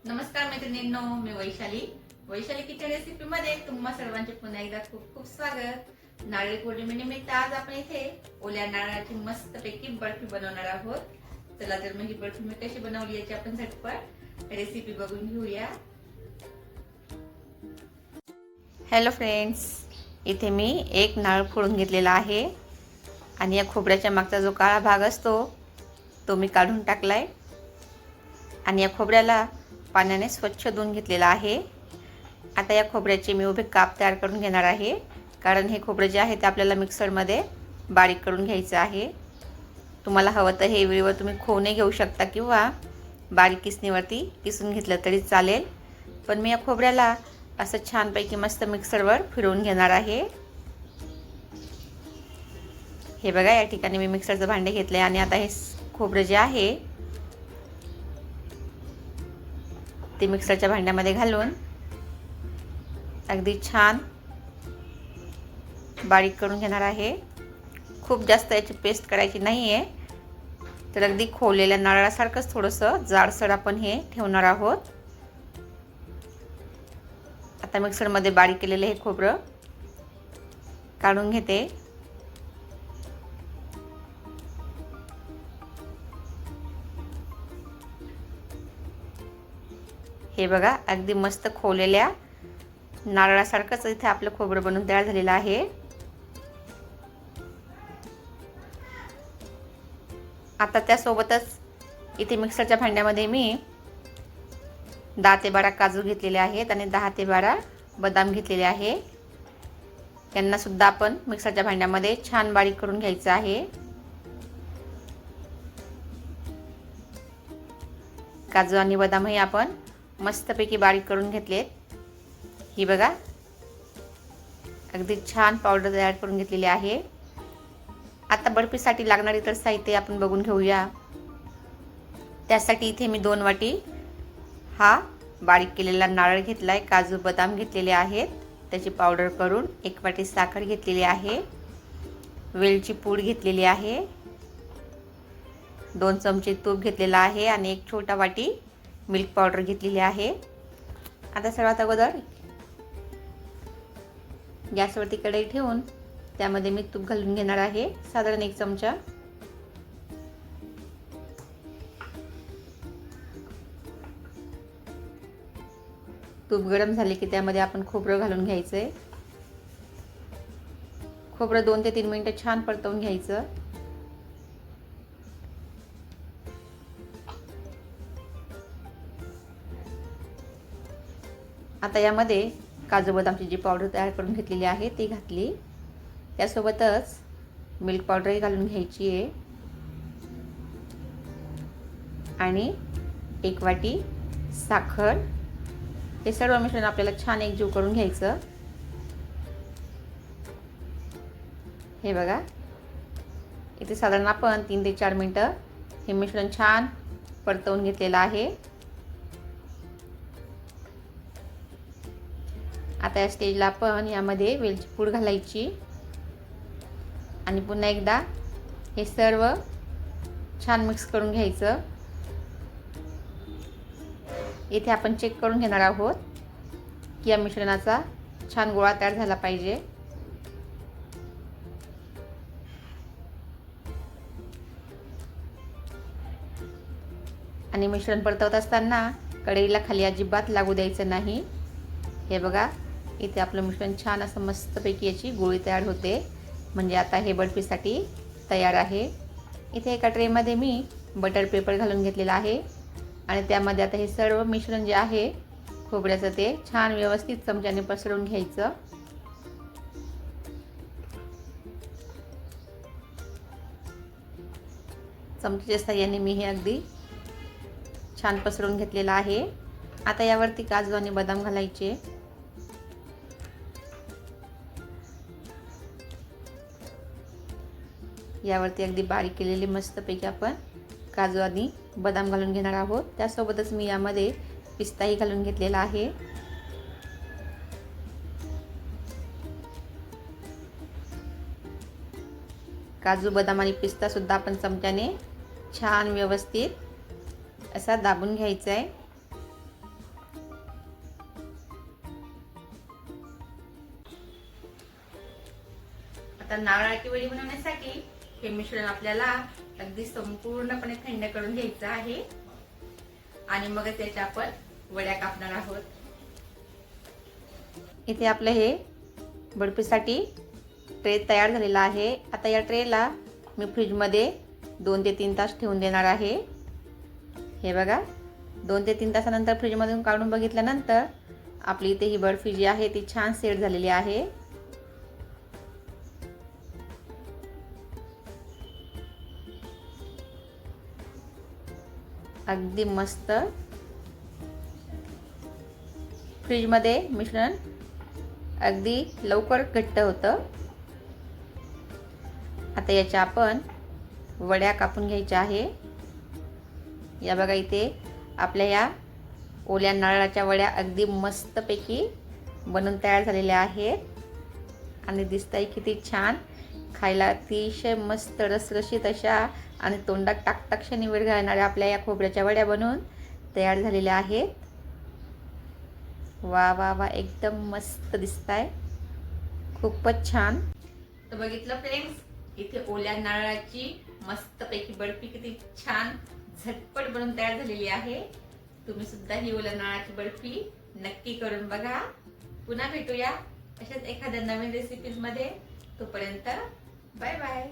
नमस्कार मैत्रिणींनो, मी Vaishali kitchen recipe मध्ये तुम्हा सर्वांचे पुन्हा एकदा खूप खूप स्वागत। नारळी पौर्णिमेनिमित्त आज आपण इथे ओल्या नारळाची मस्तपैकी बर्फी बनवणार आहोत। चला तर मग ही बर्फी मी कशी बनवली याची आपण झटपट रेसिपी बघून घेऊया। हॅलो फ्रेंड्स, इथे मी एक नारळ फोडून घेतलेला आहे आणि या खोबऱ्याच्या मागचा जो काळा भाग असतो तो मी काढून टाकलाय आणि या खोबऱ्याला पाण्याने स्वच्छ धुवून घेतलेला आहे। आता या खोबऱ्याचे मी उभे काप तयार करून घेणार आहे, कारण हे खोबरं जे आहे ते आपल्याला मिक्सरमध्ये बारीक करून घ्यायचं आहे। तुम्हाला हवं तर हे वेळेवर तुम्ही खोने घेऊ शकता किंवा बारीक किसणीवरती किसून घेतलं तरी चालेल, पण मी या खोबऱ्याला असं छानपैकी मस्त मिक्सरवर फिरवून घेणार आहे। हे बघा, या ठिकाणी मी मिक्सरचं भांडे घेतले आणि आता हे खोबरं जे आहे ते मिक्सरच्या भांड्यामध्ये घालून अगदी छान बारीक करून घेणार आहे। खूप जास्त याची पेस्ट करायची नाही आहे, तर अगदी खोवलेल्या नारळासारखंच थोडंसं जाडसर आपण हे ठेवणार आहोत। आता मिक्सरमध्ये बारीक केलेले हे खोबरं काढून घेते। हे बघा, अगदी मस्त खोवलेल्या नारळासारखंच इथे आपलं खोबरं बनवून तयार झालेलं आहे। आता त्यासोबतच इथे मिक्सरच्या भांड्यामध्ये मी 10 ते 12 काजू घेतलेले आहेत आणि 10 ते 12 बदाम घेतलेले आहे। यांना सुद्धा आपण मिक्सरच्या भांड्यामध्ये छान बारीक करून घ्यायचं आहे। काजू आणि बदामही आपण मस्तपैकी बारीक करून घेतलेत। ही बघा, अगदी छान पावडर तयार करून घेतलेली आहे। आता बर्फीसाठी लागणारे इतर साहित्य आपण बघून घेऊया। त्यासाठी इथे मी 2 वाटी हा बारीक केलेला नारळ घेतलाय, काजू बदाम घेतलेले आहेत त्याची पावडर करून, 1 वाटी साखर घेतलेली आहे, वेलची पूड घेतलेली आहे, 2 चमचे तूप घेतलेला आहे आणि 1 छोटा वाटी मिल्क पावडर घेतलेली आहे। आता सर्वात अगोदर गॅसवरती कढई ठेवून त्यामध्ये मी तूप घालून घेणार आहे, साधारण 1 चमचा। तूप गरम झाले की त्यामध्ये आपण खोबरं घालून घ्यायचंय। खोबरं 2 ते 3 मिनिटं छान परतवून घ्यायचं। आता यामध्ये काजू बदामची जी पावडर तयार करून घेतलेली आहे ती घातली, त्यासोबतच मिल्क पावडरही घालून घ्यायची आहे आणि 1 वाटी साखर। हे सर्व मिश्रण आपल्याला छान एकजीव करून घ्यायचं। हे बघा, इथे साधारण आपण 3 ते 4 मिनिटं हे मिश्रण छान परतवून घेतलेलं आहे। आता या स्टेजला आपण यामध्ये वेलची पूड घालायची आणि पुन्हा एकदा हे सर्व छान मिक्स करून घ्यायचं। इथे आपण चेक करून घेणार आहोत की या मिश्रणाचा छान गोळा तयार झाला पाहिजे। आणि मिश्रण परतवत असताना कढईला खाली अजिबात लागू द्यायचं नाही। हे बघा, इथे आपलं मिश्रण छान असं मस्तपैकी याची गोळी तयार होते, म्हणजे आता हे बर्फीसाठी तयार आहे। इथे एका ट्रेमध्ये मी बटर पेपर घालून घेतलेला आहे आणि त्यामध्ये आता हे सर्व मिश्रण जे आहे खोबऱ्याचं ते छान व्यवस्थित चमच्याने पसरवून घ्यायचं। चमच्याच्या साहाय्याने मी हे अगदी छान पसरवून घेतलेलं आहे। आता यावरती काजू आणि बदाम घालायचे। यावरती अगदी बारीक केलेले मस्तपैकी आपण काजू आणि बदाम घालून घेणार आहोत। त्यासोबतच मी यामध्ये पिस्ताही घालून घेतलेला आहे। काजू बदाम आणि पिस्ता सुद्धा आपण चमच्याने छान व्यवस्थित असा दाबून घ्यायचा आहे। आता नारळाची वडी बनवण्यासाठी हे मिश्रण आपल्याला अगदी संपूर्णपणे थंड करून घ्यायचं आहे आणि मग त्याच्या आपण वड्या कापणार आहोत. इथे आपलं हे बर्फीसाठी ट्रे तयार झालेला आहे. आता या ट्रेला मी फ्रीजमध्ये 2 ते 3 तास ठेवून देणार आहे. हे बघा, 2 ते 3 तासानंतर फ्रीजमधून काढून बघितल्यानंतर आपली इथे ही बर्फी जी आहे ती छान सेट झालेली आहे. अगदी मस्त. फ्रीजमध्ये मिश्रण अगदी लवकर घट्ट होतं. आता याच्या आपण वड्या कापून घ्यायच्या आहे. या बघा, इथे आपल्या या ओल्या नारळाच्या वड्या अगदी मस्तपैकी बनून तयार झालेल्या आहेत आणि दिसताय किती छान. खायला अतिशय मस्त रसरशीत अशा आणि तोंडात टाकता क्षणी वेळ घालणाऱ्या आपल्या या खोबऱ्याच्या वड्या बनवून तयार झालेल्या आहेत. वा वा वा, एकदम मस्त दिसताय, खूपच छान. तर बघितलं फ्रेंड्स, इथे ओल्या नारळाची मस्तपैकी बर्फी किती छान झटपट बनून तयार झालेली आहे. तुम्ही सुद्धा ही ओल्या नारळाची बर्फी नक्की करून बघा. पुन्हा भेटूया अशाच एखाद्या नवीन रेसिपीज मध्ये. तोपर्यंत बाय बाय.